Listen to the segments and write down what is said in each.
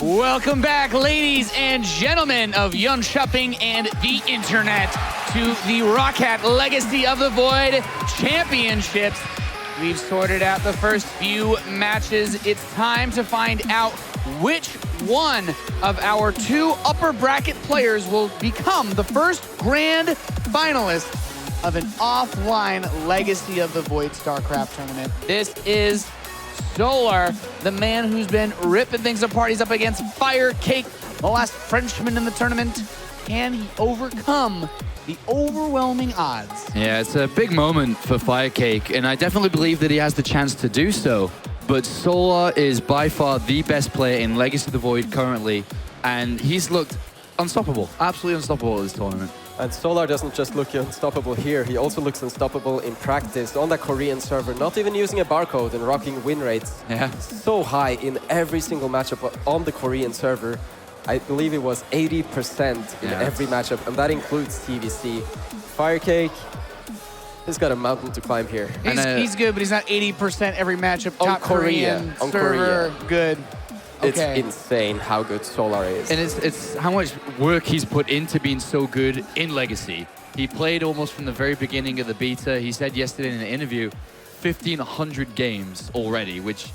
Welcome back, ladies and gentlemen of Young Shopping and the Internet, to the ROCCAT Legacy of the Void Championships. We've sorted out the first few matches. It's time to find out which one of our two upper bracket players will become the first grand finalist of an offline Legacy of the Void StarCraft tournament. This is Solar, the man who's been ripping things apart. He's up against Firecake, the last Frenchman in the tournament. Can he overcome the overwhelming odds? Yeah, it's a big moment for Firecake, and I definitely believe that he has the chance to do so. But Solar is by far the best player in Legacy of the Void currently, and he's looked unstoppable, absolutely unstoppable at this tournament. And Solar doesn't just look unstoppable here, he also looks unstoppable in practice on that Korean server, not even using a barcode and rocking win rates so high in every single matchup on the Korean server. I believe it was 80% in every matchup, and that includes TVC. Firecake has got a mountain to climb here. He's good, but he's not 80% every matchup. On Top Korean on server, Korea. good. It's Okay. insane how good Solar is. And it's how much work he's put into being so good in Legacy. He played almost from the very beginning of the beta. He said yesterday in an interview, 1,500 games already, which,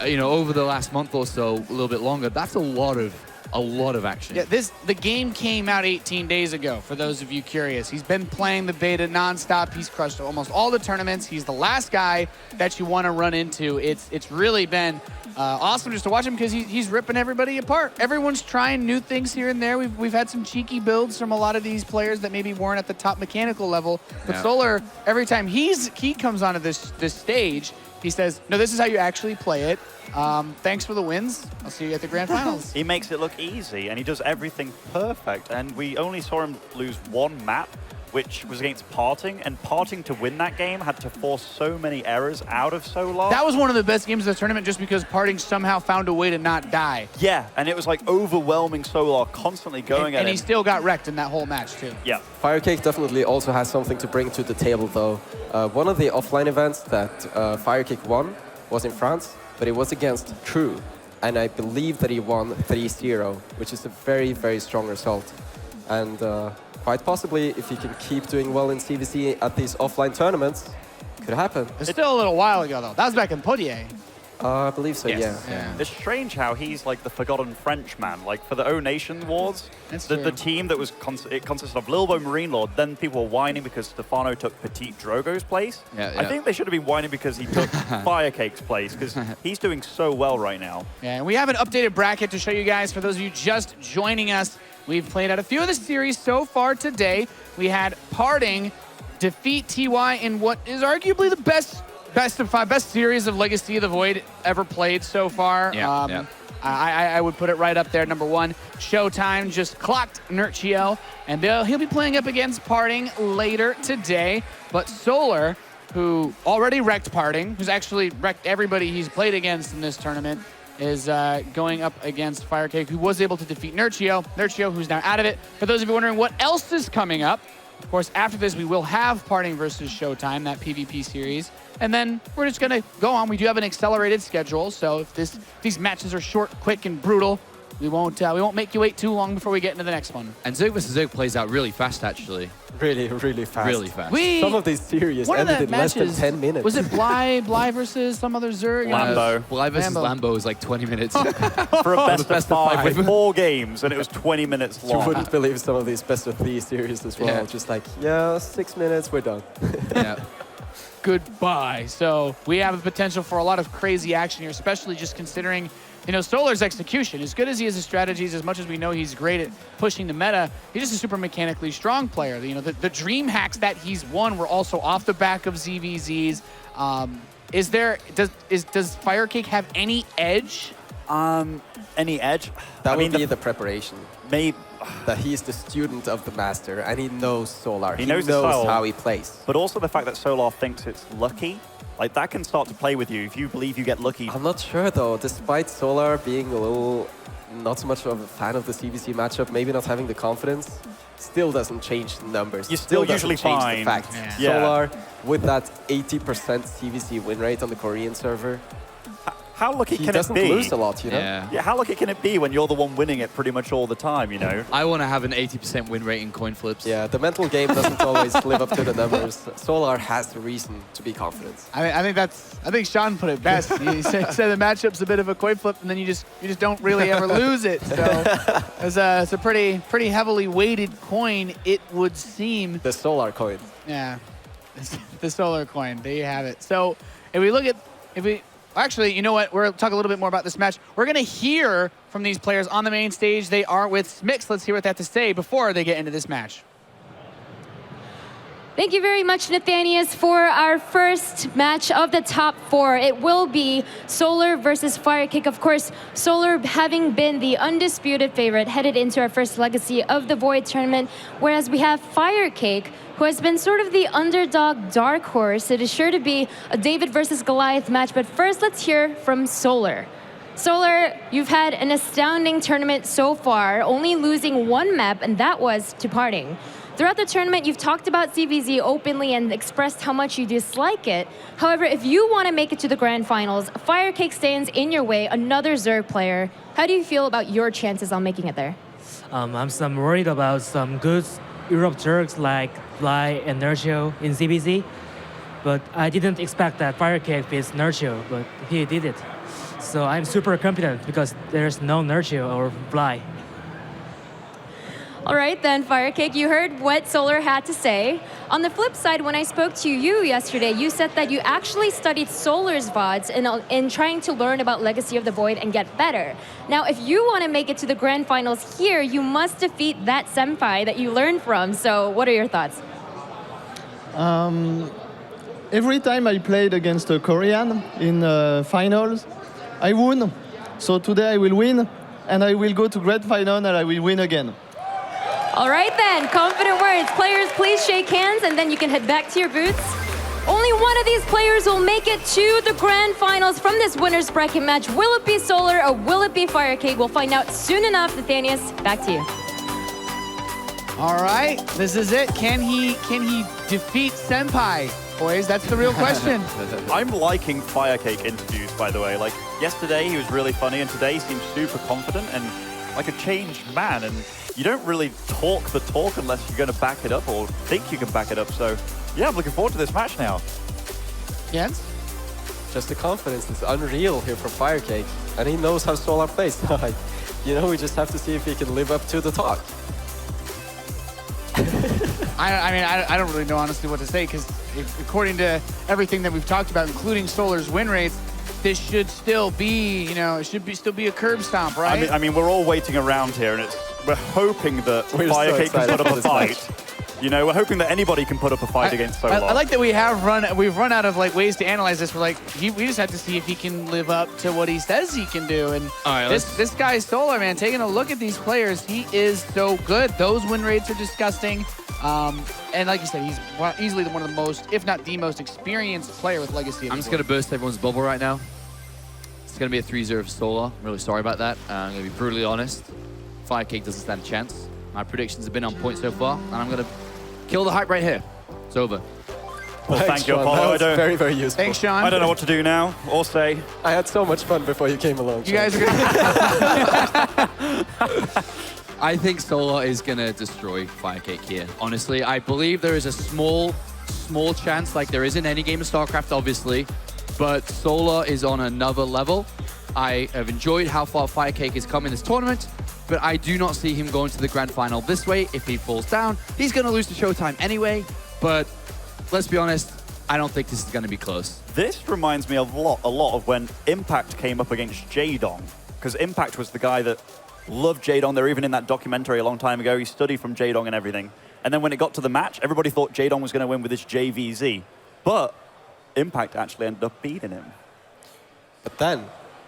you know, over the last month or so, a little bit longer, that's a lot of action. Yeah, the game came out 18 days ago, for those of you curious. He's been playing the beta nonstop. He's crushed almost all the tournaments. He's the last guy that you want to run into. It's really been awesome just to watch him because he's ripping everybody apart. Everyone's trying new things here and there. We've had some cheeky builds from a lot of these players that maybe weren't at the top mechanical level. But Solar, every time he comes onto this stage, he says, no, this is how you actually play it. Thanks for the wins. I'll see you at the grand finals. He makes it look easy, and he does everything perfect. And we only saw him lose one map, which was against Parting. And Parting, to win that game, had to force so many errors out of Solar. That was one of the best games of the tournament just because Parting somehow found a way to not die. Yeah, and it was like overwhelming Solar, constly going at him. And he still got wrecked in that whole match, too. Yeah. Firecake definitely also has something to bring to the table, though. One of the offline events that Firecake won was in France, but it was against True. And I believe that he won 3-0, which is a very, very strong result. And quite possibly, if he can keep doing well in CVC at these offline tournaments, could happen. It's still a little while ago, though. That was back in Poitiers. I believe so, yeah. It's strange how he's like the forgotten Frenchman. Like for the O Nation Wars, the team that was it consisted of Lilbo Marine Lord. Then people were whining because Stefano took Petit Drogo's place. I think they should have been whining because he took Firecake's place because he's doing so well right now. Yeah, and we have an updated bracket to show you guys. For those of you just joining us, we've played out a few of the series so far today. We had Parting defeat TY in what is arguably the best series of Legacy of the Void ever played so far. I would put it right up there, number one. Showtime just clocked Nerchio, and he'll be playing up against Parting later today. But Solar, who already wrecked Parting, who's actually wrecked everybody he's played against in this tournament, is going up against Firecake, who was able to defeat Nerchio. Nerchio, who's now out of it. For those of you wondering what else is coming up, of course, after this, we will have Parting versus Showtime, that PvP series. And then we're just going to go on. We do have an accelerated schedule, so if these matches are short, quick, and brutal, we won't make you wait too long before we get into the next one. And Zerg vs. Zerg plays out really fast, actually. Really, really fast. Really fast. Some of these series ended in less than 10 minutes. Was it Bly versus some other Zerg? Lambo. Bly versus Lambo was like 20 minutes. For a best of 5 with 4 games, and it was 20 minutes long. You wouldn't believe some of these best of 3 series as well. Just like, 6 minutes, we're done. Goodbye. So we have the potential for a lot of crazy action here, especially just considering, you know, Solar's execution. As good as he is at strategies, as much as we know he's great at pushing the meta, he's just a super mechanically strong player. You know, the dream hacks that he's won were also off the back of ZvZs. Does Firecake have any edge? Any edge? That would be the preparation. Maybe. That he's the student of the master, and he knows Solar. He knows style, how he plays. But also the fact that Solar thinks it's lucky. Like, that can start to play with you if you believe you get lucky. I'm not sure, though. Despite Solar being a little not so much of a fan of the CVC matchup, maybe not having the confidence, still doesn't change the numbers. You're still usually change fine. The fact. Solar, with that 80% CVC win rate on the Korean server. how lucky he can it be? He doesn't lose a lot, you know? Yeah, how lucky can it be when you're the one winning it pretty much all the time, you know? I want to have an 80% win rate in coin flips. Yeah, the mental game doesn't always live up to the numbers. Solar has the reason to be confident. I think Sean put it best. He said the matchup's a bit of a coin flip, and then you just don't really ever lose it. So it's a pretty heavily weighted coin, it would seem. The Solar coin. Yeah, the Solar coin. There you have it. So actually, you know what? We're going to talk a little bit more about this match. We're going to hear from these players on the main stage. They are with Smix. Let's hear what they have to say before they get into this match. Thank you very much, Nathanius, for our first match of the top 4. It will be Solar versus Firecake. Of course, Solar having been the undisputed favorite headed into our first legacy of the Void tournament, whereas we have Firecake, who has been sort of the underdog dark horse. It is sure to be a David versus Goliath match, but first let's hear from Solar. Solar, you've had an astounding tournament so far, only losing 1 map, and that was to Parting. Throughout the tournament, you've talked about ZvZ openly and expressed how much you dislike it. However, if you want to make it to the grand finals, Firecake stands in your way, another Zerg player. How do you feel about your chances on making it there? I'm worried about some good Europe Zergs like Fly and Nerchio in ZvZ, but I didn't expect that Firecake beats Nerchio, but he did it. So I'm super confident because there's no Nerchio or Fly. All right, then, Firecake, you heard what Solar had to say. On the flip side, when I spoke to you yesterday, you said that you actually studied Solar's VODs in trying to learn about Legacy of the Void and get better. Now, if you want to make it to the grand finals here, you must defeat that senpai that you learned from. So what are your thoughts? Every time I played against a Korean in finals, I won. So today I will win, and I will go to grand final, and I will win again. All right then, confident words. Players, please shake hands and then you can head back to your booths. Only one of these players will make it to the grand finals from this winner's bracket match. Will it be Solar or will it be Firecake? We'll find out soon enough. Nathanius, back to you. All right, this is it. Can he defeat Senpai? Boys, that's the real question. I'm liking Firecake interviews, by the way. Like, yesterday he was really funny, and today he seems super confident and like a changed man. And you don't really talk the talk unless you're going to back it up or think you can back it up. So, yeah, I'm looking forward to this match now. Jens? Just the confidence is unreal here from Firecake. And he knows how Solar plays. You know, we just have to see if he can live up to the talk. I don't really know honestly what to say, because according to everything that we've talked about, including Solar's win rates, this should still be, you know, it should be still be a curb stomp, right? I mean, we're all waiting around here, and we're hoping that Firecake can put up a fight. You know, we're hoping that anybody can put up a fight against Solar. I like that we've run out of like ways to analyze this. We're like, we just have to see if he can live up to what he says he can do. And all right, this guy Solar, man, taking a look at these players, he is so good. Those win rates are disgusting. And like you said, he's easily one of the most, if not the most experienced player with Legacy. I'm just going to burst everyone's bubble right now. It's going to be a 3-0 for Solar. I'm really sorry about that. I'm going to be brutally honest. Firecake doesn't stand a chance. My predictions have been on point so far, and I'm going to kill the hype right here. It's over. Well, thank you, Apollo. Very, very useful. Thanks, Sean. I don't know what to do now or say. I had so much fun before you came along. You guys are gonna I think Solar is going to destroy Firecake here. Honestly, I believe there is a small chance, like there is in any game of StarCraft, obviously, but Solar is on another level. I have enjoyed how far Firecake has come in this tournament, but I do not see him going to the grand final this way. If he falls down, he's going to lose to Showtime anyway, but let's be honest, I don't think this is going to be close. This reminds me a lot of when Impact came up against Jaedong, because Impact was the guy that loved Jaedong. They were even in that documentary a long time ago. He studied from Jaedong and everything. And then when it got to the match, everybody thought Jaedong was going to win with this JVZ. But Impact actually ended up beating him. But then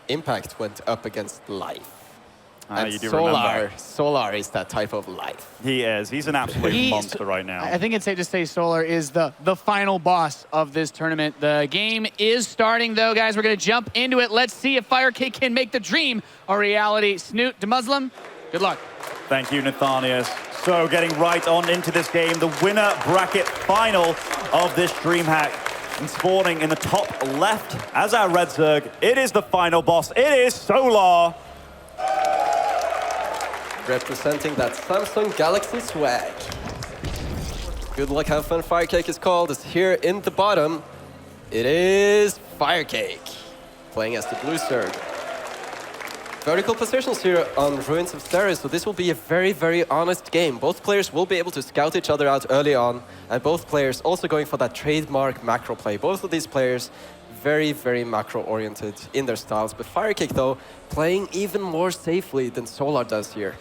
Impact went up against Life. And you do remember. Solar is that type of Life. He is. He's an absolute monster right now. I think it's safe to say Solar is the final boss of this tournament. The game is starting, though, guys. We're going to jump into it. Let's see if Firecake can make the dream a reality. Snoot to Muslim, good luck. Thank you, Nathanius. So getting right on into this game, the winner bracket final of this DreamHack And spawning in the top left as our red Zerg, it is the final boss. It is Solar. Representing that Samsung Galaxy swag. Good luck, have fun. Firecake is called. It's here in the bottom. It is Firecake, playing as the blue Zerg. Vertical positions here on Ruins of Steris, so this will be a very, very honest game. Both players will be able to scout each other out early on, and both players also going for that trademark macro play. Both of these players very, very macro-oriented in their styles, but Firecake, though, playing even more safely than Solar does here.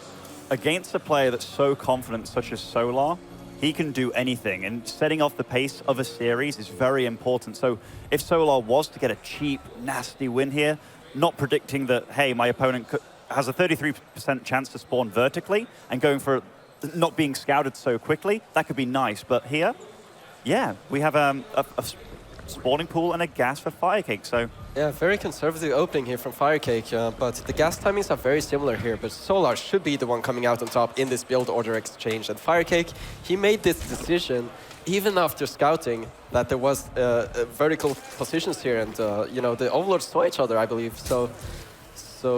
Against a player that's so confident, such as Solar, he can do anything, and setting off the pace of a series is very important. So if Solar was to get a cheap, nasty win here, not predicting that, hey, my opponent has a 33% chance to spawn vertically and going for not being scouted so quickly, that could be nice. But here, yeah, we have a spawning pool and a gas for Firecake, so... Yeah, very conservative opening here from Firecake, but the gas timings are very similar here, but Solar should be the one coming out on top in this build order exchange. And Firecake, he made this decision even after scouting that there was vertical positions here, and you know, the Overlords saw each other, I believe. So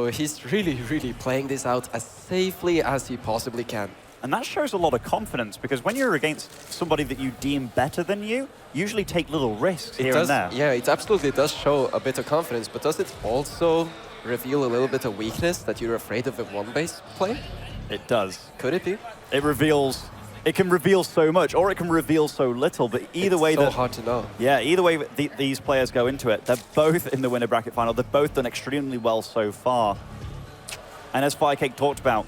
he's really, really playing this out as safely as he possibly can. And that shows a lot of confidence, because when you're against somebody that you deem better than you usually take little risks here and there. Yeah, it absolutely does show a bit of confidence, but does it also reveal a little bit of weakness that you're afraid of a one-base play? It does. Could it be? It can reveal so much, or it can reveal so little, but either way... It's so hard to know. Yeah, either way these players go into it, they're both in the winner bracket final. They've both done extremely well so far. And as Firecake talked about,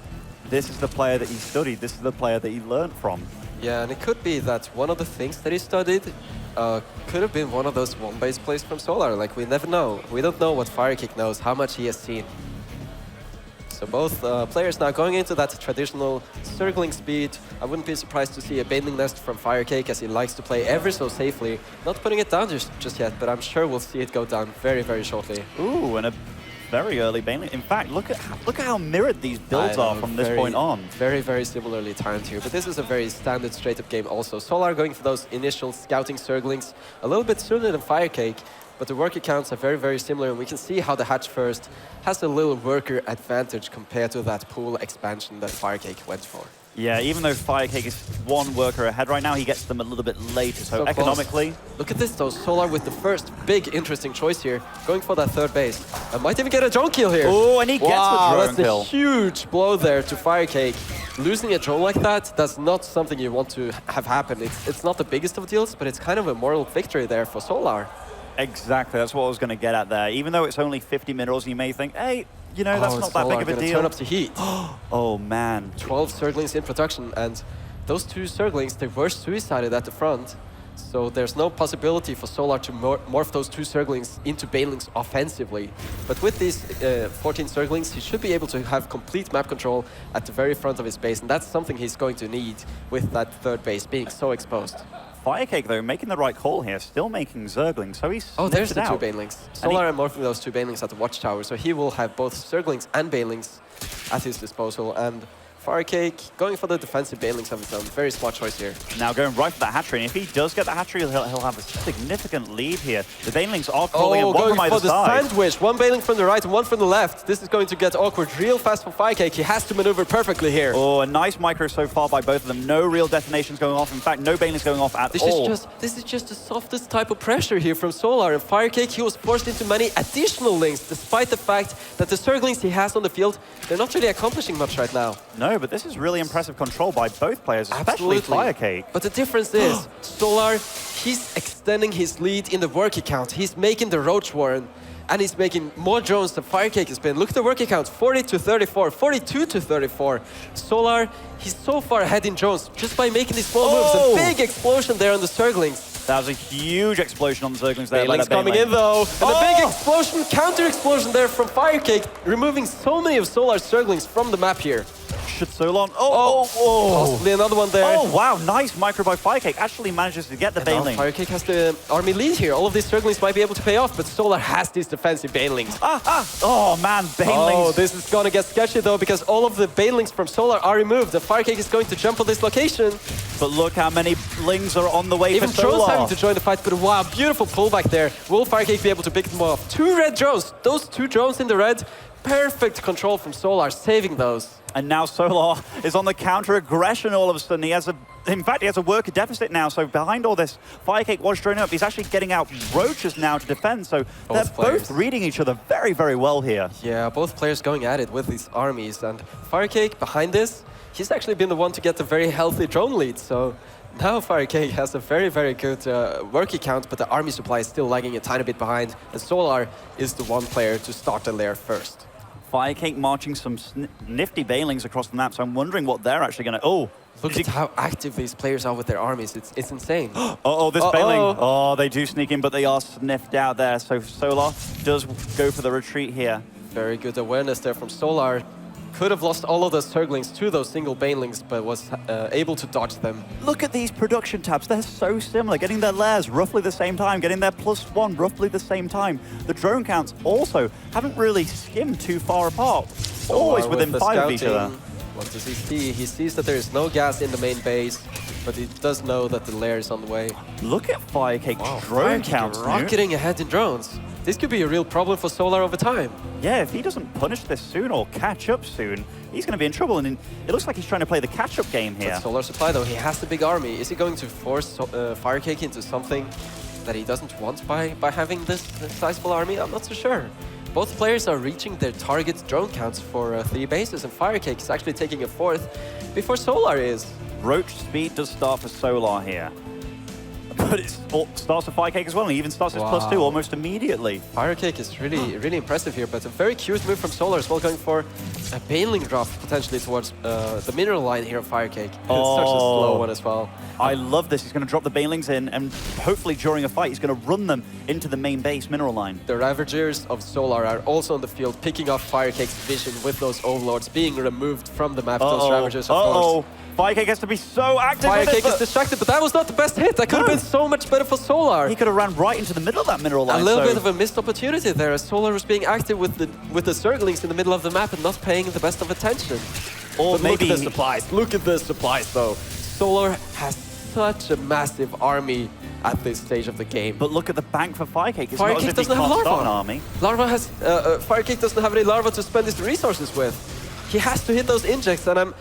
this is the player that he studied, this is the player that he learned from. Yeah, and it could be that one of the things that he studied could have been one of those one-base plays from Solar. Like, we never know. We don't know what Firecake knows, how much he has seen. So both players now going into that traditional circling speed. I wouldn't be surprised to see a Baneling Nest from Firecake, as he likes to play ever so safely. Not putting it down just yet, but I'm sure we'll see it go down very, very shortly. Ooh, and a very early Baneling. In fact, look at how mirrored these builds are from this point on. Very, very similarly timed here, but this is a very standard straight-up game also. Solar going for those initial scouting circlings a little bit sooner than Firecake, but the worker counts are very, very similar, and we can see how the Hatch First has a little worker advantage compared to that pool expansion that Firecake went for. Yeah, even though Firecake is one worker ahead right now, he gets them a little bit later, so economically... Look at this though, Solar with the first big interesting choice here, going for that third base. I might even get a drone kill here. Oh, and he gets the drone kill. That's a huge blow there to Firecake. Losing a drone like that, that's not something you want to have happen. It's not the biggest of deals, but it's kind of a moral victory there for Solar. Exactly, that's what I was going to get at there. Even though it's only 50 minerals, you may think, hey, you know, that's not that big of a deal. Turn up to heat. Oh, man. 12 Zerglings in production, and those two Zerglings, they were suicided at the front. So there's no possibility for Solar to morph those two Zerglings into Banelings offensively. But with these 14 Zerglings, he should be able to have complete map control at the very front of his base, and that's something he's going to need with that third base being so exposed. Firecake, though, making the right call here, still making Zerglings, so he's there's the two Banelings. Solar and morphing those two Banelings at the Watchtower, so he will have both Zerglings and Banelings at his disposal, and Firecake going for the defensive Banelings of his own. Very smart choice here. Now going right for that hatchery, and if he does get the hatchery, he'll have a significant lead here. The Banelings are calling in one from either side. Going for the sandwich. One Baneling from the right and one from the left. This is going to get awkward real fast for Firecake. He has to maneuver perfectly here. Oh, a nice micro so far by both of them. No real detonations going off. In fact, no Banelings going off at all. This is just the softest type of pressure here from Solar. And Firecake, he was forced into many additional links, despite the fact that the Zerglings he has on the field, they're not really accomplishing much right now. No, but this is really impressive control by both players, especially Firecake. But the difference is, Solar, he's extending his lead in the worker count. He's making the Roach Warren, and he's making more drones than Firecake has been. Look at the worker count, 40 to 34, 42 to 34. Solar, he's so far ahead in drones just by making these small moves. A big explosion there on the Zerglings. That was a huge explosion on the Zerglings there. Banelings coming in though, and a big explosion, counter explosion there from Firecake, removing so many of Solar's Zerglings from the map here. Should Solon... Oh, possibly another one there. Oh, wow, nice micro by Firecake. Actually manages to get the Baneling. Firecake has the army lead here. All of these circlings might be able to pay off, but Solar has these defensive Banelings. Oh, man, Banelings. Oh, this is going to get sketchy, though, because all of the Banelings from Solar are removed. The Firecake is going to jump on this location. But look how many Lings are on the way Even for Solar. drones having to join the fight, but wow, beautiful pullback there. Will Firecake be able to pick them off? 2 red drones. Those 2 drones in the red. Perfect control from Solar, saving those. And now Solar is on the counter-aggression all of a sudden. In fact, he has a worker deficit now, so behind all this, Firecake was droning up. He's actually getting out roaches now to defend, so they're both reading each other very, very well here. Yeah, both players going at it with these armies, and Firecake behind this, he's actually been the one to get the very healthy drone lead, so now Firecake has a very, very good worker count, but the army supply is still lagging a tiny bit behind, and Solar is the one player to start the lair first. Firecake marching some nifty Banelings across the map, so I'm wondering what they're actually going to... Oh, look at how active these players are with their armies. It's insane. This Baneling. Oh, they do sneak in, but they are sniffed out there. So Solar does go for the retreat here. Very good awareness there from Solar. Could have lost all of those Zerglings to those single Banelings, but was able to dodge them. Look at these production tabs. They're so similar. Getting their lairs roughly the same time, getting their +1 roughly the same time. The drone counts also haven't really skimmed too far apart. Always within 5 of each other. What does he see? He sees that there is no gas in the main base, but he does know that the lair is on the way. Look at Firecake drone counts. Rocketing ahead in drones. This could be a real problem for Solar over time. Yeah, if he doesn't punish this soon or catch up soon, he's going to be in trouble. And it looks like he's trying to play the catch-up game here. But Solar supply, though, he has the big army. Is he going to force Firecake into something that he doesn't want by having this sizable army? I'm not so sure. Both players are reaching their target drone counts for 3 bases, and Firecake is actually taking a 4th before Solar is. Roach speed does start for Solar here. But it starts with Firecake as well, and he even starts his +2 almost immediately. Firecake is really impressive here, but a very cute move from Solar as well, going for a Baneling drop potentially towards the mineral line here of Firecake. It's such a slow one as well. I love this. He's going to drop the Banelings in, and hopefully during a fight, he's going to run them into the main base mineral line. The Ravagers of Solar are also on the field, picking off Firecake's vision with those Overlords being removed from the map. Those Ravagers, of course. Firecake has to be so active. Firecake is distracted, but that was not the best hit. That could have been so much better for Solar. He could have ran right into the middle of that mineral line. A little bit of a missed opportunity there, as Solar was being active with the Zerglings in the middle of the map and not paying the best of attention. Or but maybe look at the supplies. Look at the supplies, though. Solar has such a massive army at this stage of the game. But look at the bank for Firecake. It's Firecake doesn't have Larva. Army. Larva has Firecake doesn't have any Larva to spend his resources with. He has to hit those injects, and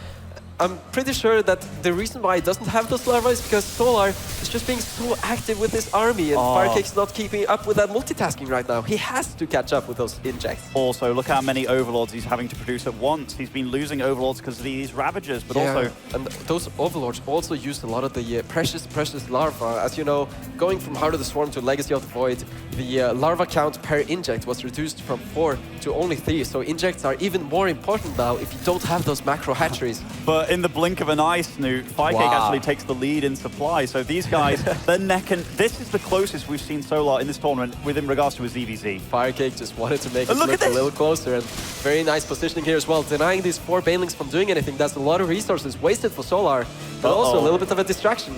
I'm pretty sure that the reason why he doesn't have those larvae is because Solar is just being so active with his army, and Firecake's not keeping up with that multitasking right now. He has to catch up with those injects. Also, look how many Overlords he's having to produce at once. He's been losing Overlords because of these Ravagers, but also... And those Overlords also use a lot of the precious larva. As you know, going from Heart of the Swarm to Legacy of the Void, the larva count per inject was reduced from 4 to only 3, so injects are even more important now if you don't have those macro hatcheries. But in the blink of an eye, Snoot, Firecake actually takes the lead in supply. So these guys, they're neck and... This is the closest we've seen Solar in this tournament within regards to his ZvZ. Firecake just wanted to make it look a little closer, and very nice positioning here as well. Denying these 4 Banelings from doing anything, that's a lot of resources wasted for Solar, but also a little bit of a distraction.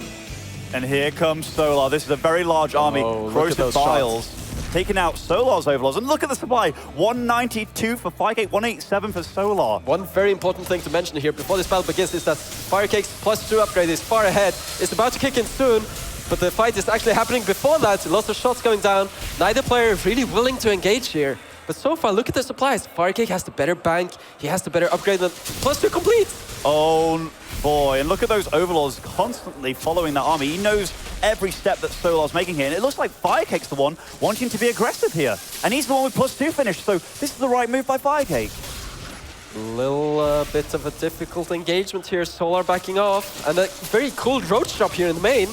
And here comes Solar. This is a very large army. Corrosive Vials. Taking out Solar's Overlords. And look at the supply. 192 for Firecake, 187 for Solar. One very important thing to mention here before this battle begins is that Firecake's +2 upgrade is far ahead. It's about to kick in soon, but the fight is actually happening before that. Lots of shots going down. Neither player really willing to engage here. But so far, look at the supplies. Firecake has the better bank. He has the better upgrade than +2 complete. Oh boy, and look at those Overlords constantly following that army. He knows every step that Solar's making here, and it looks like Firecake's the one wanting to be aggressive here. And he's the one with +2 finish, so this is the right move by Firecake. Little bit of a difficult engagement here. Solar backing off, and a very cool roach drop here in the main.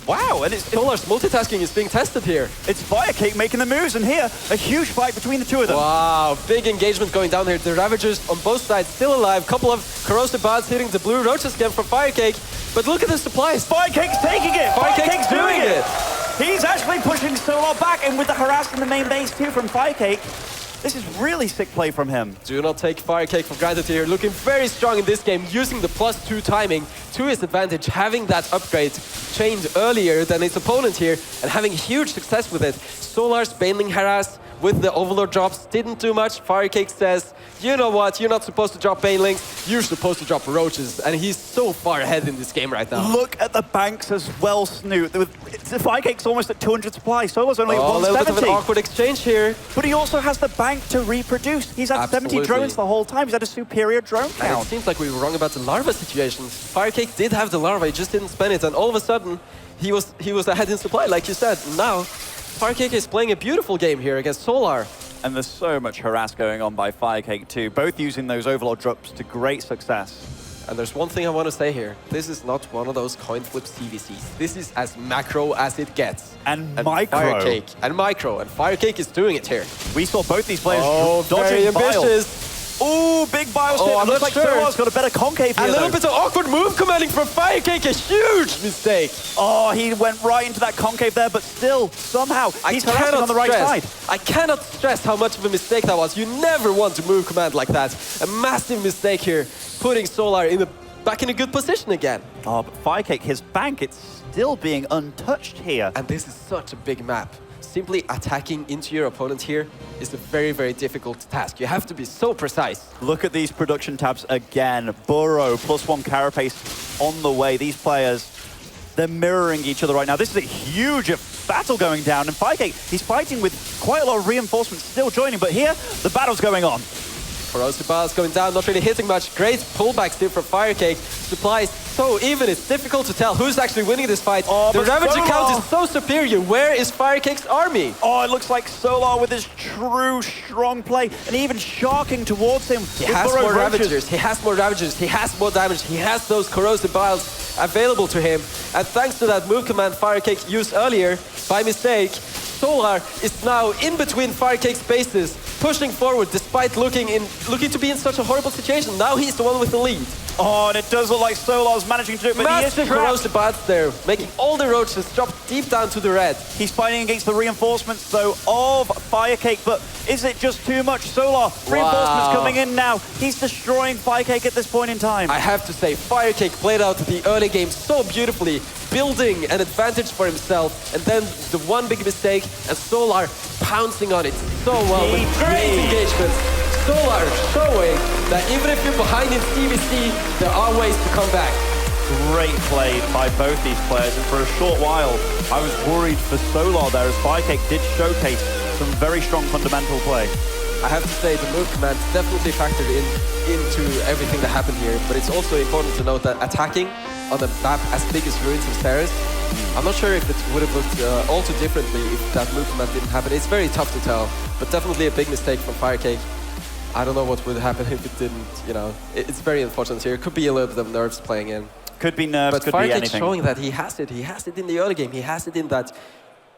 Wow, and Solar's multitasking is being tested here. It's Firecake making the moves, and here, a huge fight between the two of them. Wow, big engagement going down here. The Ravagers on both sides still alive. Couple of corrosive bots hitting the blue roaches again from Firecake. But look at the supplies. Firecake's taking it! Firecake's doing it! He's actually pushing Solar back, and with the harass in the main base too from Firecake. This is really sick play from him. Do not take Firecake for granted here. Looking very strong in this game, using the +2 timing to his advantage, having that upgrade chained earlier than his opponent here, and having huge success with it. Solar's Baneling harass with the Overlord drops didn't do much. Firecake says, you know what, you're not supposed to drop Banelings, you're supposed to drop Roaches, and he's so far ahead in this game right now. Look at the banks as well, Snoot. The Firecake's almost at 200 supply, Solo's only at 170. A little bit of an awkward exchange here. But he also has the bank to reproduce. He's had 70 drones the whole time. He's had a superior drone count. And it seems like we were wrong about the larva situation. Firecake did have the larva, he just didn't spend it, and all of a sudden, he was ahead in supply, like you said. Now, Firecake is playing a beautiful game here against Solar. And there's so much harass going on by Firecake too, both using those Overlord drops to great success. And there's one thing I want to say here. This is not one of those coin flip CVCs. This is as macro as it gets. And micro. Firecake. And micro. And Firecake is doing it here. We saw both these players very dodging ambitious. Ooh, big bios hit. I'm Looks not like sure. Solar's got a better concave here, A little though. bit of awkward move commanding from Firecake. A huge mistake. Oh, he went right into that concave there, but still, somehow, he's harassing on the right side. I cannot stress how much of a mistake that was. You never want to move command like that. A massive mistake here, putting Solar back in a good position again. Oh, but Firecake, his bank, it's still being untouched here. And this is such a big map. Simply attacking into your opponent here is a very, very difficult task. You have to be so precise. Look at these production tabs again. Burrow, +1 carapace on the way. These players, they're mirroring each other right now. This is a huge battle going down. And Firecake, he's fighting with quite a lot of reinforcements still joining. But here, the battle's going on. Corrosive Biles going down, not really hitting much. Great pullbacks here from Firecake. Supplies so even, it's difficult to tell who's actually winning this fight. Oh, the Ravager count is so superior. Where is Firecake's army? Oh, it looks like Solar with his true strong play, and even sharking towards him. He has more Ravagers, he has more Ravagers, he has more damage, he has those Corrosive Biles available to him. And thanks to that move command Firecake used earlier, by mistake, Solar is now in between Firecake's bases, pushing forward despite looking to be in such a horrible situation. Now he's the one with the lead. Oh, and it does look like Solar's managing to do it, but he is trapped. Corrosive Bites there, making all the Roaches drop deep down to the red. He's fighting against the reinforcements, though, of Firecake, but is it just too much? Solar, reinforcements coming in now. He's destroying Firecake at this point in time. I have to say, Firecake played out the early game so beautifully, building an advantage for himself, and then the one big mistake, and Solar pouncing on it so well with great engagement. Solar showing that even if you're behind in CVC, there are ways to come back. Great play by both these players, and for a short while, I was worried for Solar there, as Firecake did showcase some very strong fundamental play. I have to say, the move command definitely factored into everything that happened here, but it's also important to note that attacking on a map as big as Ruins of Ceres, I'm not sure if it would have looked all too differently if that move command didn't happen. It's very tough to tell, but definitely a big mistake from Firecake. I don't know what would happen if it didn't, you know. It's very unfortunate here. It could be a little bit of nerves playing in. Could be nerves, but could be anything. But Firecake's showing that he has it. He has it in the early game. He has it in that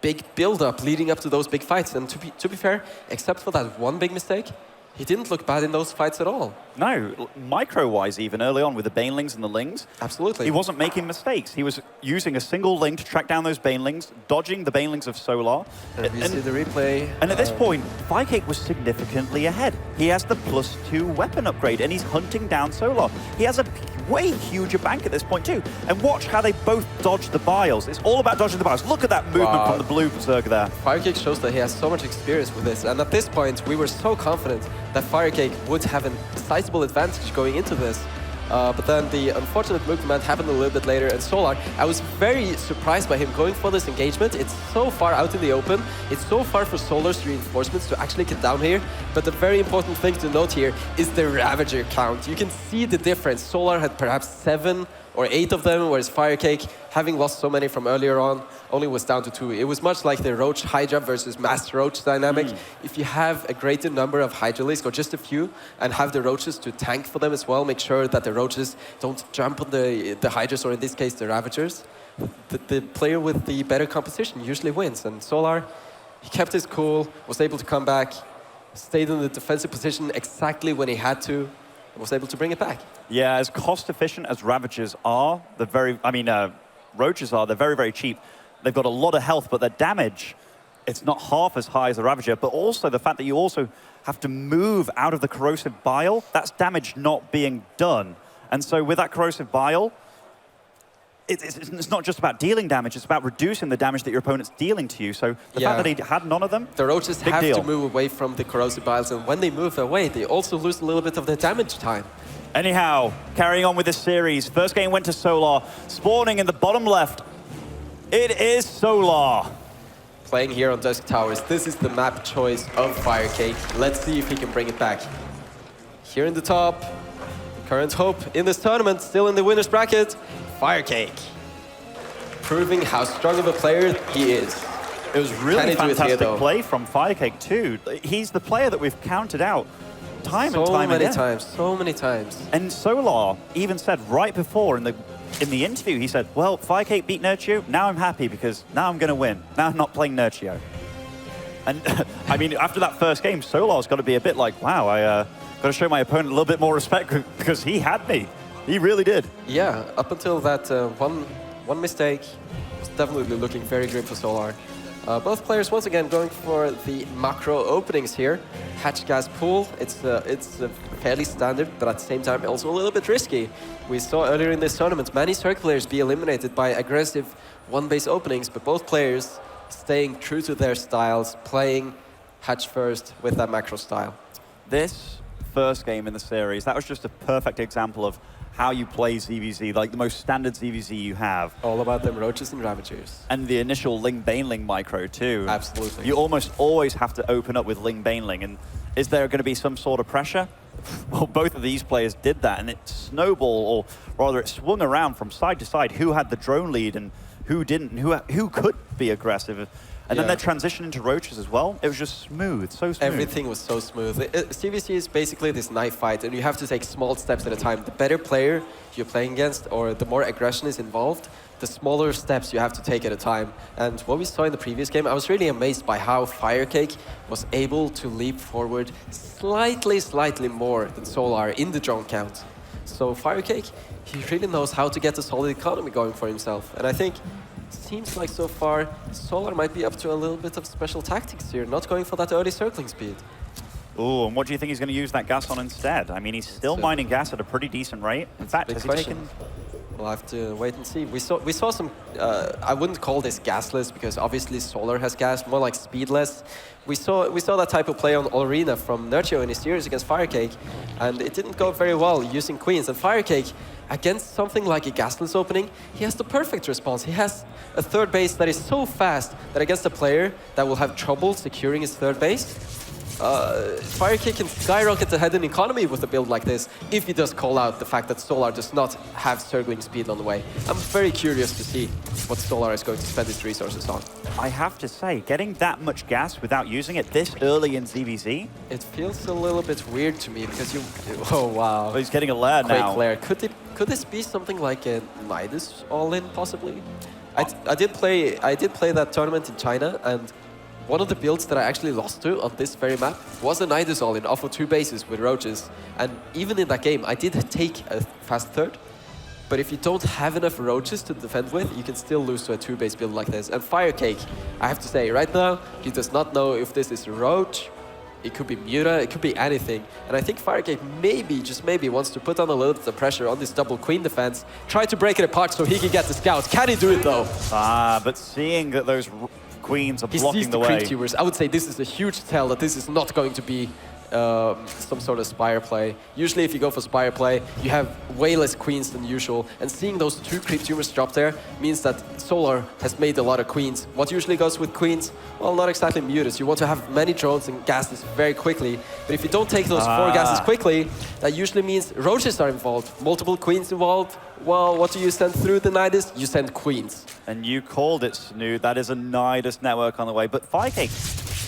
big build-up leading up to those big fights. And to be fair, except for that one big mistake, he didn't look bad in those fights at all. No, micro-wise even, early on with the Banelings and the Lings. Absolutely. He wasn't making mistakes. He was using a single Ling to track down those Banelings, dodging the Banelings of Solar. And you see the replay. And at this point, Firecake was significantly ahead. He has the +2 weapon upgrade, and he's hunting down Solar. He has a way huger bank at this point too. And watch how they both dodge the bios. It's all about dodging the bios. Look at that movement from the blue Berserker there. Firecake shows that he has so much experience with this. And at this point, we were so confident that Firecake would have a sizable advantage going into this. But then the unfortunate move command happened a little bit later, and Solar, I was very surprised by him going for this engagement. It's so far out in the open. It's so far for Solar's reinforcements to actually get down here. But the very important thing to note here is the Ravager count. You can see the difference. Solar had perhaps 7 or 8 of them, whereas Firecake, having lost so many from earlier on, only was down to 2. It was much like the Roach Hydra versus Mass Roach dynamic. If you have a greater number of Hydralisks, or just a few, and have the Roaches to tank for them as well, make sure that the Roaches don't jump on the Hydras, or in this case, the Ravagers, the player with the better composition usually wins. And Solar, he kept his cool, was able to come back, stayed in the defensive position exactly when he had to, and was able to bring it back. Yeah, as cost efficient as Ravagers are, Roaches are, they're very, very cheap. They've got a lot of health, but their damage, it's not half as high as the Ravager, but also the fact that you also have to move out of the corrosive bile, that's damage not being done. And so with that corrosive bile, it's not just about dealing damage, it's about reducing the damage that your opponent's dealing to you. So the fact that he had none of them, the roaches have to move away from the corrosive biles, and when they move away, they also lose a little bit of their damage time. Anyhow, carrying on with this series, first game went to Solar, spawning in the bottom left. It is Solar. Playing here on Dusk Towers, this is the map choice of Firecake. Let's see if he can bring it back. Here in the top, current hope in this tournament, still in the winner's bracket, Firecake. Proving how strong of a player he is. It was really fantastic play from Firecake too. He's the player that we've counted out time and time again. So many times. And Solar even said right before in the interview, he said, well, Firecake beat Nurtio, now I'm happy because now I'm going to win. Now I'm not playing Nurtio. And I mean, after that first game, Solar's got to be a bit like, wow, I got to show my opponent a little bit more respect because he had me. He really did. Yeah, up until that one mistake, was definitely looking very grim for Solar. Both players once again going for the macro openings here. Hatch gas pool, it's fairly standard, but at the same time also a little bit risky. We saw earlier in this tournament many Circ players be eliminated by aggressive one-base openings, but both players staying true to their styles, playing hatch first with that macro style. This first game in the series, that was just a perfect example of how you play ZvZ, like the most standard ZvZ you have. All about them roaches and ravagers. And the initial Ling Baneling micro too. Absolutely. You almost always have to open up with Ling Baneling. And is there going to be some sort of pressure? Well, both of these players did that, and it snowballed, or rather it swung around from side to side. Who had the drone lead and who didn't, and who could be aggressive. And then that transition into roaches as well, it was just smooth, so smooth. Everything was so smooth. CVC is basically this knife fight, and you have to take small steps at a time. The better player you're playing against, or the more aggression is involved, the smaller steps you have to take at a time. And what we saw in the previous game, I was really amazed by how Firecake was able to leap forward slightly more than Solar in the drone count. So Firecake, he really knows how to get a solid economy going for himself. And I think seems like so far Solar might be up to a little bit of special tactics here, not going for that early circling speed. Oh, and what do you think he's going to use that gas on instead? I mean, he's still mining gas at a pretty decent rate. In fact, has he taken... We'll have to wait and see. We saw some, I wouldn't call this gasless because obviously Solar has gas, more like speedless. We saw that type of play on Arena from Nurtio in his series against Firecake, and it didn't go very well using Queens. And Firecake, against something like a gasless opening, he has the perfect response. He has a third base that is so fast that against a player that will have trouble securing his third base, Firecake can skyrocket ahead in economy with a build like this if he does call out the fact that Solar does not have circling speed on the way. I'm very curious to see what Solar is going to spend his resources on. I have to say, getting that much gas without using it this early in ZvZ? It feels a little bit weird to me because oh wow. Well, he's getting a lair now. Lair. Could this be something like a Nidus all-in possibly? I did play that tournament in China, and one of the builds that I actually lost to on this very map was a Nidus all-in off of 2 bases with roaches. And even in that game, I did take a fast third. But if you don't have enough roaches to defend with, you can still lose to a 2-base build like this. And Firecake, I have to say, right now, he does not know if this is a roach, it could be Muta, it could be anything. And I think Firecake maybe, just maybe, wants to put on a little bit of pressure on this double queen defense, try to break it apart so he can get the scouts. Can he do it though? But seeing that those queens are blocking the way. I would say this is a huge tell that this is not going to be some sort of Spire play. Usually if you go for Spire play, you have way less queens than usual, and seeing those 2 creep tumors drop there means that Solar has made a lot of queens. What usually goes with queens? Well, not exactly mutas. You want to have many drones and gases very quickly, but if you don't take those 4 gases quickly, that usually means roaches are involved, multiple queens involved. Well, what do you send through the Nidus? You send queens. And you called it, Snoot. That is a Nidus network on the way, but Firecake.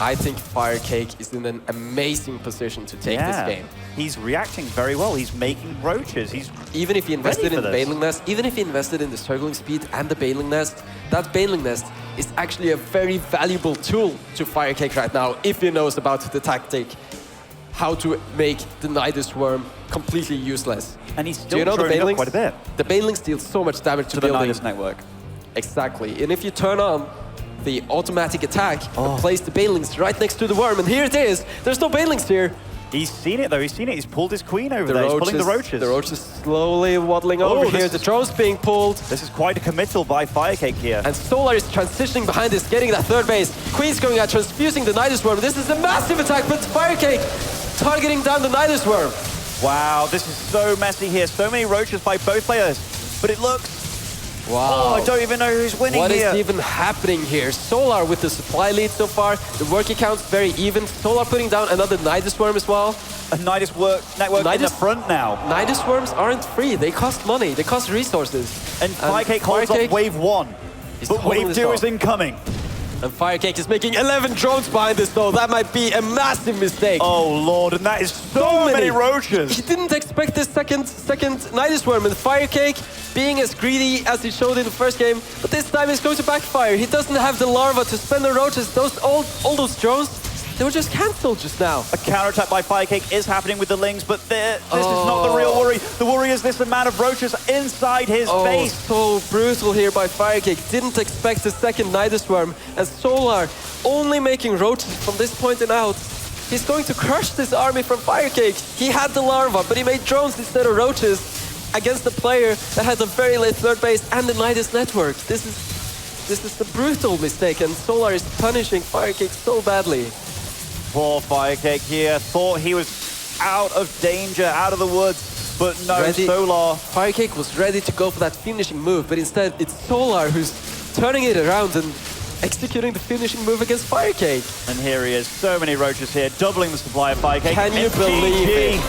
I think Firecake is in an amazing position to take this game. He's reacting very well. He's making roaches. He's even if he invested in the Baneling Nest, even if he invested in the circling speed and the Baneling Nest, that Baneling Nest is actually a very valuable tool to Firecake right now if he knows about the tactic, how to make the Nidus Worm completely useless. And he's still droning up quite a bit. The Banelings deal so much damage to the Nidus network. Exactly. And if you turn on the automatic attack, but place the Banelings right next to the worm, and here it is. There's no Banelings here. He's seen it though, he's seen it. He's pulled his queen over there, he's pulling the roaches. The roaches slowly waddling over here. The drone's being pulled. This is quite a committal by Firecake here. And Solar is transitioning behind this, getting that third base. Queen's going out, transfusing the Nidus Worm. This is a massive attack, but Firecake targeting down the Nidus Worm. Wow, this is so messy here. So many roaches by both players, but it looks... Wow. Oh, I don't even know who's winning here. What is even happening here? Solar with the supply lead so far. The working count's very even. Solar putting down another Nidus Worm as well. A Nidus network in the front now. Nidus Worms aren't free. They cost money. They cost resources. And Firecake holds up wave 1. But wave 2 is incoming. And Firecake is making 11 drones behind this though. That might be a massive mistake. Oh lord, and that is so many roaches. He didn't expect this second Nidus Worm, and Firecake being as greedy as he showed in the first game, but this time it's going to backfire. He doesn't have the larva to spend the roaches. All those drones, they were just cancelled just now. A counterattack by Firecake is happening with the Lings, but this is not the real worry. The worry is this amount of roaches inside his base. So brutal here by Firecake. Didn't expect the second Nidus Worm, and Solar only making roaches from this point and out. He's going to crush this army from Firecake. He had the larva, but he made drones instead of roaches against the player that has a very late third base and the Nidus network. This is the brutal mistake, and Solar is punishing Firecake so badly. Poor Firecake here. Thought he was out of danger, out of the woods, but no, Solar. Firecake was ready to go for that finishing move, but instead it's Solar who's turning it around and executing the finishing move against Firecake. And here he is. So many roaches here, doubling the supply of Firecake. Can you believe it?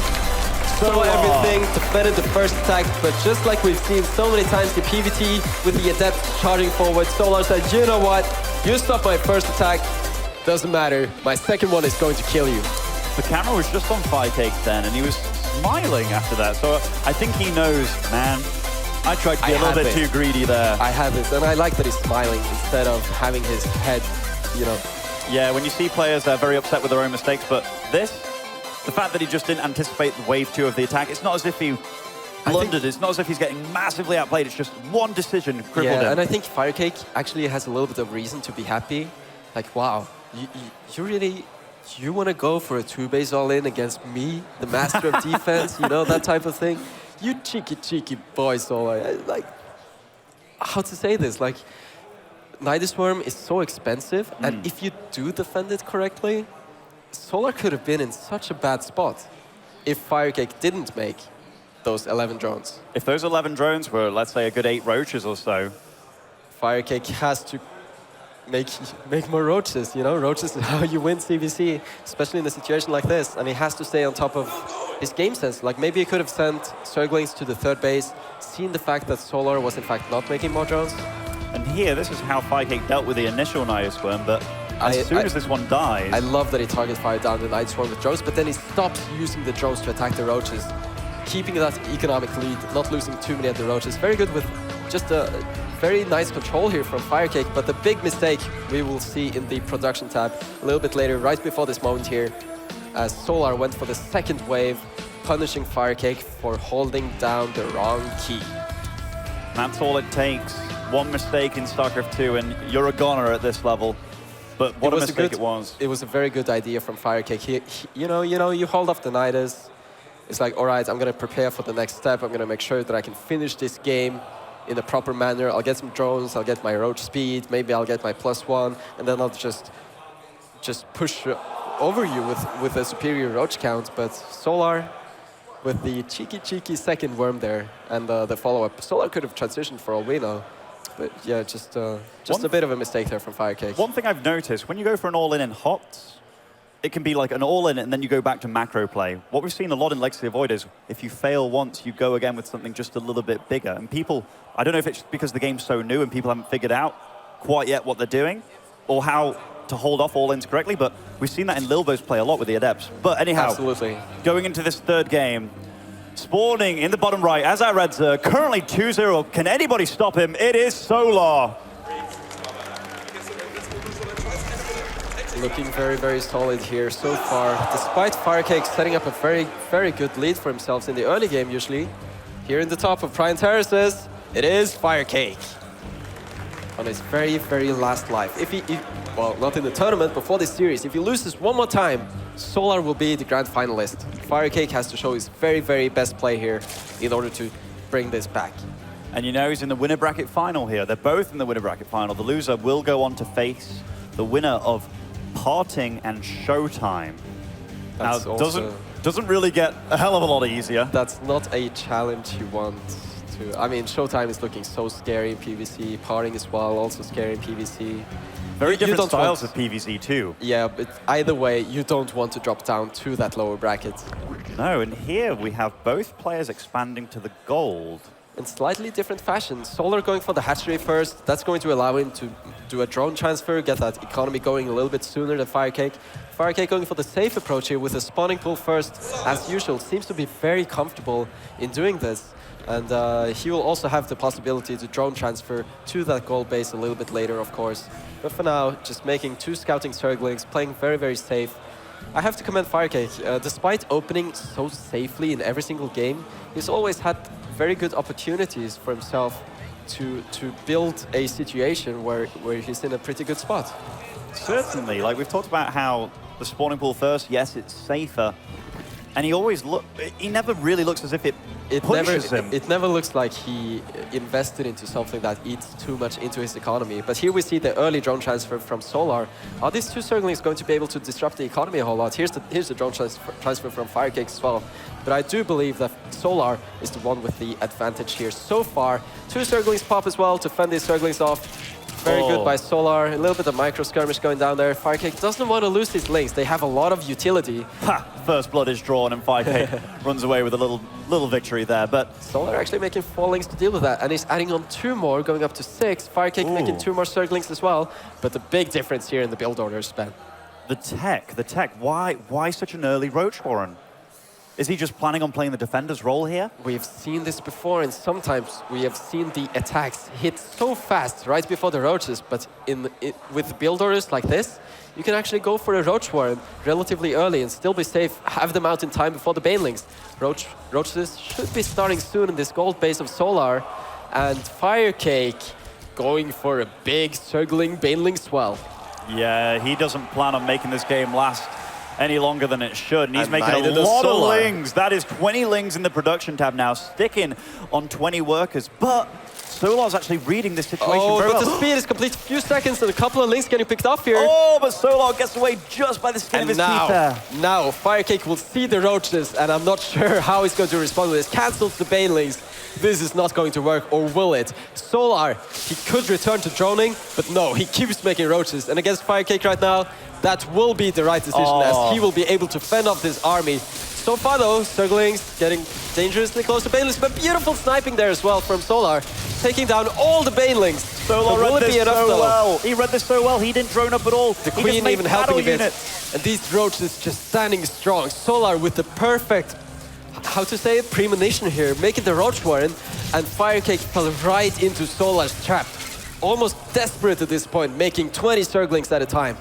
Saw everything, defended the first attack, but just like we've seen so many times in PvT with the Adept charging forward, Solar said, you know what? You stop my first attack. Doesn't matter. My second one is going to kill you. The camera was just on Firecake then, and he was smiling after that. So I think he knows, man, I tried to be a little bit too greedy there. I have it, and I like that he's smiling instead of having his head, you know. Yeah, when you see players, they're very upset with their own mistakes, but this, the fact that he just didn't anticipate the wave 2 of the attack, it's not as if he blundered, it's not as if he's getting massively outplayed, it's just one decision crippled him. And I think Firecake actually has a little bit of reason to be happy. Like, wow, you want to go for a 2-base all-in against me, the master of defense, you know, that type of thing? You cheeky boy, Solar. Like, how to say this? Like, Nidus Worm is so expensive, and if you do defend it correctly, Solar could have been in such a bad spot if Firecake didn't make those 11 drones. If those 11 drones were, let's say, a good 8 roaches or so, Firecake has to make more roaches, you know? Roaches is how you win CVC, especially in a situation like this, and he has to stay on top of his game sense. Like, maybe he could have sent Zerglings to the third base, seen the fact that Solar was in fact not making more drones. And here, this is how Firecake dealt with the initial Nidus Worm, but as soon as this one dies... I love that he target fired down the Nidus Worm with drones, but then he stops using the drones to attack the roaches, keeping that economic lead, not losing too many of the roaches. Very good with just a very nice control here from Firecake, but the big mistake we will see in the production tab a little bit later, right before this moment here, as Solar went for the second wave, punishing Firecake for holding down the wrong key. That's all it takes. One mistake in StarCraft 2 and you're a goner at this level. But what a mistake it was. It was a very good idea from Firecake. You hold off the Nidus. It's like, all right, I'm going to prepare for the next step. I'm going to make sure that I can finish this game in a proper manner. I'll get some drones, I'll get my roach speed, maybe I'll get my +1, and then I'll just push over you with a superior roach count. But Solar, with the cheeky second worm there, and the follow-up, Solar could have transitioned for all we know. But yeah, just a bit of a mistake there from Firecake. One thing I've noticed, when you go for an all-in in HOTS, it can be like an all-in and then you go back to macro play. What we've seen a lot in Legacy of Void is if you fail once, you go again with something just a little bit bigger. And people, I don't know if it's because the game's so new and people haven't figured out quite yet what they're doing or how to hold off all-ins correctly, but we've seen that in Lilbo's play a lot with the Adepts. But anyhow, absolutely. Going into this third game, spawning in the bottom right, as our Reds are currently 2-0. Can anybody stop him? It is Solar. Looking very solid here so far. Despite Firecake setting up a very good lead for himself in the early game usually. Here in the top of Prime Terraces, it is Firecake. on his very, very last life. Well, not in the tournament, but for this series, if he loses one more time, Solar will be the grand finalist. Firecake has to show his very, very best play here in order to bring this back. And you know, he's in the winner bracket final here. They're both in the winner bracket final. The loser will go on to face the winner of Parting and Showtime. Now, doesn't really get a hell of a lot easier. That's not a challenge you want to... I mean, Showtime is looking so scary in PvC. Parting as well, also scary in PvC. Very different styles of PvC too. Yeah, but either way, you don't want to drop down to that lower bracket. No, and here we have both players expanding to the gold. In slightly different fashion. Solar going for the hatchery first. That's going to allow him to do a drone transfer, get that economy going a little bit sooner than Firecake. Firecake going for the safe approach here with a spawning pool first, as usual. Seems to be very comfortable in doing this. And he will also have the possibility to drone transfer to that gold base a little bit later, of course. But for now, just making 2 scouting Zerglings, playing very, very safe. I have to commend Firecake. Despite opening so safely in every single game, he's always had very good opportunities for himself to build a situation where he's in a pretty good spot. Certainly, like we've talked about how the spawning pool first, yes, it's safer. And he never really looks as if it pushes him. It never looks like he invested into something that eats too much into his economy. But here we see the early drone transfer from Solar. Are these 2 Zerglings going to be able to disrupt the economy a whole lot? Here's the drone transfer from Firecake as well. But I do believe that Solar is the one with the advantage here so far. 2 Zerglings pop as well to fend these Zerglings off. Very good by Solar. A little bit of micro skirmish going down there. Firecake doesn't want to lose these links. They have a lot of utility. Ha! First blood is drawn and Firecake runs away with a little victory there. But Solar actually making 4 links to deal with that. And he's adding on 2 more, going up to 6. Firecake making 2 more Zerglings as well. But the big difference here in the build orders, Ben. The tech. Why such an early Roach Warren? Is he just planning on playing the defender's role here? We've seen this before, and sometimes we have seen the attacks hit so fast right before the roaches, but with build orders like this, you can actually go for a Roach Warren relatively early and still be safe, have them out in time before the Banelings. Roaches should be starting soon in this gold base of Solar, and Firecake going for a big Zergling Baneling swell. Yeah, he doesn't plan on making this game last any longer than it should, and he's making a lot of lings. That is 20 lings in the production tab now, sticking on 20 workers, but Solar's actually reading this situation very well. But the speed is complete. A few seconds and a couple of links getting picked off here. Oh, but Solar gets away just by the skin of his teeth there. Now, Firecake will see the roaches, and I'm not sure how he's going to respond to this. Cancels the Banelings. This is not going to work, or will it? Solar, he could return to droning, but no, he keeps making roaches. And against Firecake right now, that will be the right decision, as he will be able to fend off this army. So far though, Zerglings getting dangerously close to Banelings, but beautiful sniping there as well from Solar, taking down all the Banelings. Solar read this so well. He read this so well, he didn't drone up at all. The Queen even helping a bit. And these roaches just standing strong. Solar with the perfect, how to say it, premonition here, making the Roach Warren, and Firecake fell right into Solar's trap. Almost desperate at this point, making 20 Zerglings at a time.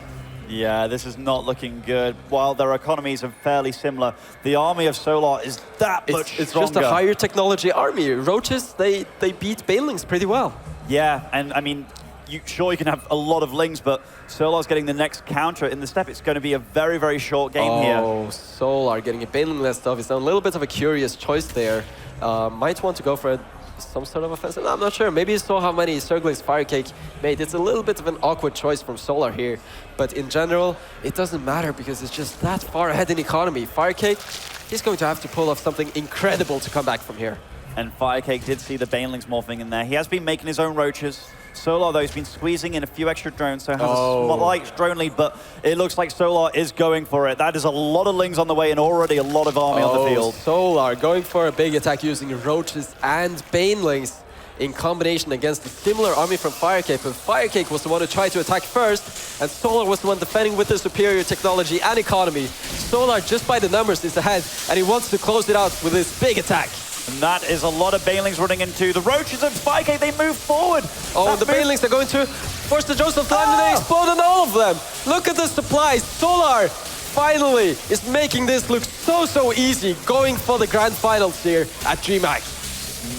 Yeah, this is not looking good. While their economies are fairly similar, the army of Solar is that much stronger. It's just a higher technology army. Roaches, they beat Banelings pretty well. Yeah, and I mean, you can have a lot of lings, but Solar's getting the next counter in the step. It's going to be a very, very short game here. Oh, Solar getting a Baneling list off. It's a little bit of a curious choice there. Might want to go for some sort of offensive. I'm not sure. Maybe you saw how many Zerglings Firecake made. It's a little bit of an awkward choice from Solar here. But in general, it doesn't matter because it's just that far ahead in economy. Firecake, he's going to have to pull off something incredible to come back from here. And Firecake did see the Banelings morphing in there. He has been making his own roaches. Solar, though, he's been squeezing in a few extra drones, so has a slight drone lead, but it looks like Solar is going for it. That is a lot of lings on the way and already a lot of army on the field. Solar going for a big attack using roaches and Banelings in combination against a similar army from Firecake, but Firecake was the one who tried to attack first, and Solar was the one defending with the superior technology and economy. Solar, just by the numbers, is ahead, and he wants to close it out with his big attack. And that is a lot of Banelings running into the roaches of Firecake. They move forward. Oh, the Banelings are going to force the Joseph time, and they explode on all of them. Look at the supplies. Solar finally is making this look so easy, going for the grand finals here at DreamHack.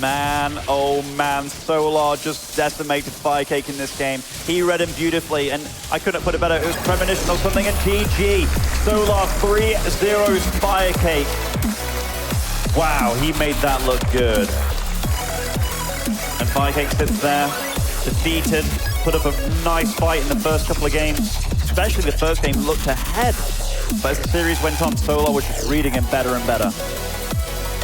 Man, oh man, Solar just decimated Firecake in this game. He read him beautifully, and I couldn't put it better. It was premonition or something, and GG. Solar 3-0's Firecake. Wow, he made that look good. And Firecake sits there, defeated, put up a nice fight in the first couple of games. Especially the first game looked ahead. But as the series went on, Solar was just reading him better and better.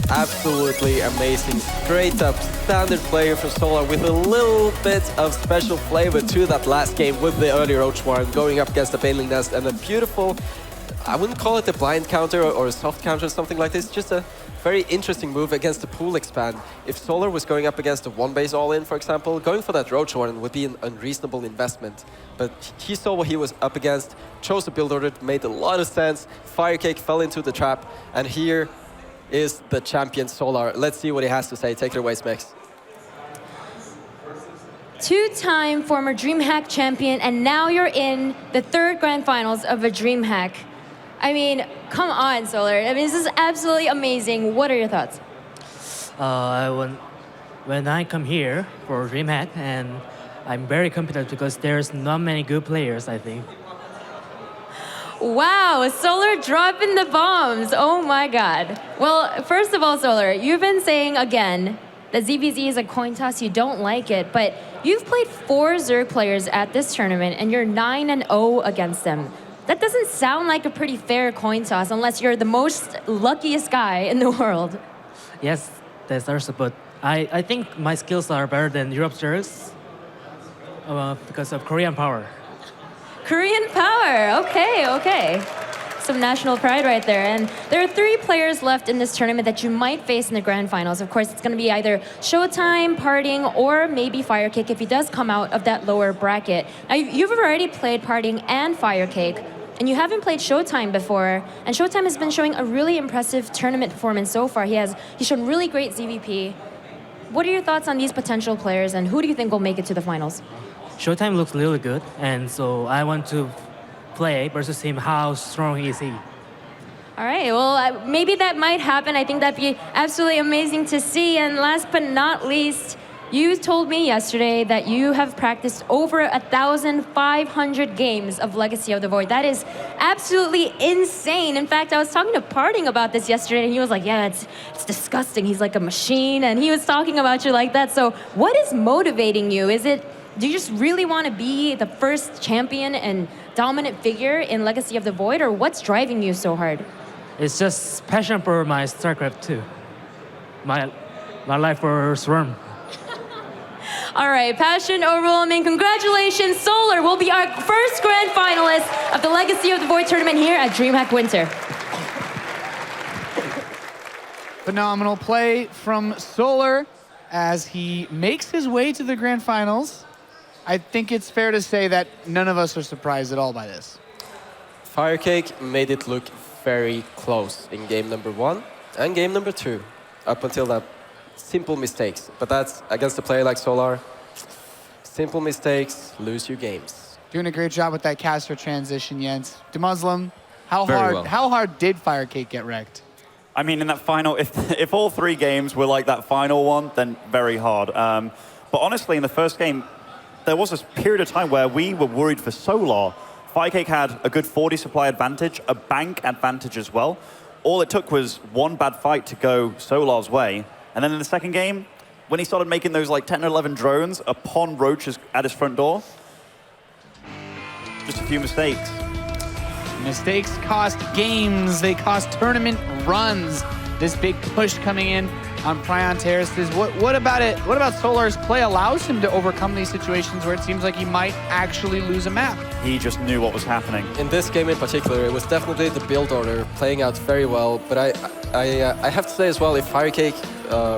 Absolutely amazing. Straight up standard player for Solar with a little bit of special flavor to that last game with the early Roach Warren going up against the Baneling Nest and a beautiful, I wouldn't call it a blind counter or a soft counter or something like this, just a very interesting move against the pool expand. If Solar was going up against a one-base all-in, for example, going for that Roach Warren would be an unreasonable investment. But he saw what he was up against, chose the build order, made a lot of sense. Firecake fell into the trap, and here is the champion Solar. Let's see what he has to say. Take it away, Smex. Two-time former DreamHack champion, and now you're in the third grand finals of a DreamHack. I mean, come on, Solar. I mean, this is absolutely amazing. What are your thoughts? When I come here for DreamHack, and I'm very confident because there's not many good players, I think. Wow, Solar dropping the bombs. Oh my God. Well, first of all, Solar, you've been saying again that ZvZ is a coin toss, you don't like it, but you've played 4 Zerg players at this tournament and you're 9-0 against them. That doesn't sound like a pretty fair coin toss unless you're the most luckiest guy in the world. Yes, that's also, but I think my skills are better than Europe Zergs because of Korean power. Korean power, okay. Some national pride right there. And there are 3 players left in this tournament that you might face in the grand finals. Of course, it's going to be either Showtime, Parting, or maybe Firecake if he does come out of that lower bracket. Now, you've already played Parting and Firecake, and you haven't played Showtime before. And Showtime has been showing a really impressive tournament performance so far. He's shown really great ZVP. What are your thoughts on these potential players, and who do you think will make it to the finals? Showtime looks really good, and so I want to play versus him. How strong is he? All right, well, maybe that might happen. I think that'd be absolutely amazing to see. And last but not least, you told me yesterday that you have practiced over 1,500 games of Legacy of the Void. That is absolutely insane. In fact, I was talking to Parting about this yesterday, and he was like, yeah, it's disgusting. He's like a machine, and he was talking about you like that. So what is motivating you? Do you just really want to be the first champion and dominant figure in Legacy of the Void, or what's driving you so hard? It's just passion for my StarCraft 2. My life for Swarm. All right, passion overwhelming. Congratulations, Solar will be our first grand finalist of the Legacy of the Void tournament here at DreamHack Winter. Phenomenal play from Solar as he makes his way to the grand finals. I think it's fair to say that none of us are surprised at all by this. Firecake made it look very close in game number 1 and game number 2, up until that simple mistakes. But that's against a player like Solar. Simple mistakes lose you games. Doing a great job with that caster transition, Jens. DeMuslim, how hard did Firecake get wrecked? I mean, in that final, if all 3 games were like that final one, then very hard. But honestly, in the first game, there was this period of time where we were worried for Solar. Firecake had a good 40 supply advantage, a bank advantage as well. All it took was one bad fight to go Solar's way. And then in the second game, when he started making those like 10 or 11 drones upon Roaches at his front door, just a few mistakes. Mistakes cost games, they cost tournament runs. This big push coming in on Prion Terraces. What about it? What about Solar's play allows him to overcome these situations where it seems like he might actually lose a map? He just knew what was happening. In this game in particular, it was definitely the build order playing out very well. But I have to say as well, if Firecake,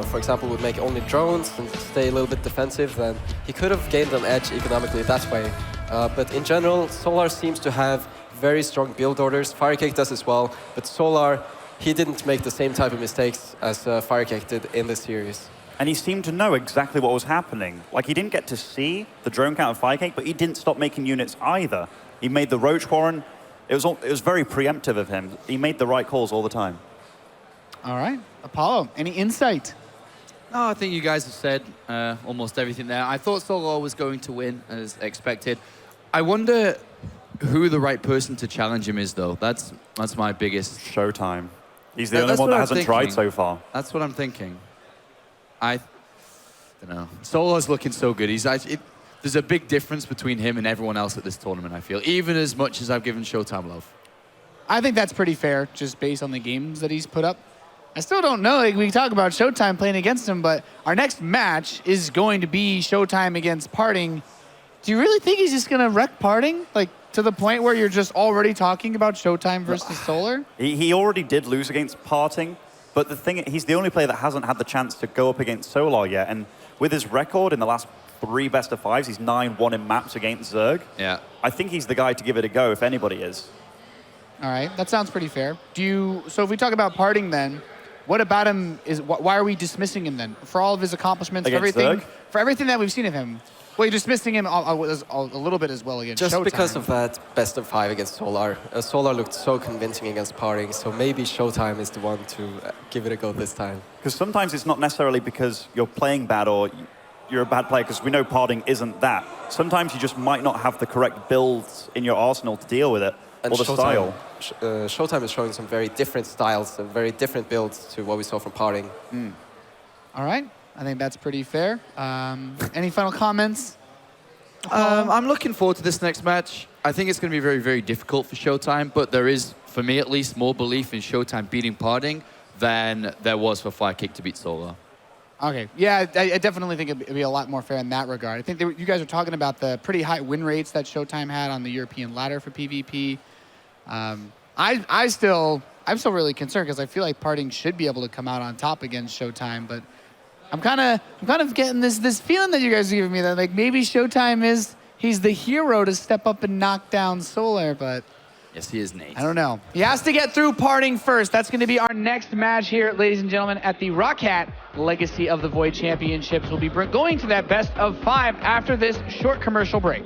for example, would make only drones and stay a little bit defensive, then he could have gained an edge economically that way. But in general, Solar seems to have very strong build orders. Firecake does as well, but Solar, he didn't make the same type of mistakes as Firecake did in this series. And he seemed to know exactly what was happening. Like, he didn't get to see the drone count of Firecake, but he didn't stop making units either. He made the Roach Warren. It was very preemptive of him. He made the right calls all the time. All right. Apollo, any insight? No, I think you guys have said almost everything there. I thought Solar was going to win, as expected. I wonder who the right person to challenge him is, though. That's my biggest... Showtime. He's the only one that hasn't tried so far. That's what I'm thinking. I don't know. Solar's looking so good. There's a big difference between him and everyone else at this tournament, I feel, even as much as I've given Showtime love. I think that's pretty fair, just based on the games that he's put up. I still don't know. Like, we talk about Showtime playing against him, but our next match is going to be Showtime against Parting. Do you really think he's just going to wreck Parting? Like, to the point where you're just already talking about Showtime versus Solar? He already did lose against Parting, but the thing, he's the only player that hasn't had the chance to go up against Solar yet. And with his record in the last 3 best of 5s, he's 9-1 in maps against Zerg. Yeah. I think he's the guy to give it a go if anybody is. All right, that sounds pretty fair. So if we talk about Parting then, what about him why are we dismissing him then? For all of his accomplishments, for everything that we've seen of him. Well, you're dismissing him a little bit as well against Just Showtime. because of that best of 5 against Solar. Solar looked so convincing against Parting, so maybe Showtime is the one to give it a go this time. Because sometimes it's not necessarily because you're playing bad or you're a bad player, because we know Parting isn't that. Sometimes you just might not have the correct builds in your arsenal to deal with it, and or the style. Showtime is showing some very different styles and very different builds to what we saw from Parting. All right, I think that's pretty fair. Any final comments? I'm looking forward to this next match. I think it's going to be very, very difficult for Showtime, but there is, for me at least, more belief in Showtime beating Parting than there was for Firecake to beat Solar. Okay, yeah, I definitely think it'd be a lot more fair in that regard. I think you guys are talking about the pretty high win rates that Showtime had on the European ladder for PvP. I'm still really concerned because I feel like Parting should be able to come out on top against Showtime, but I'm kind of getting this feeling that you guys are giving me that like maybe Showtime he's the hero to step up and knock down Solar, but yes, he is, Nate. I don't know. He has to get through Parting first. That's going to be our next match here, ladies and gentlemen, at the ROCCAT Legacy of the Void Championships. We'll be going to that best of 5 after this short commercial break.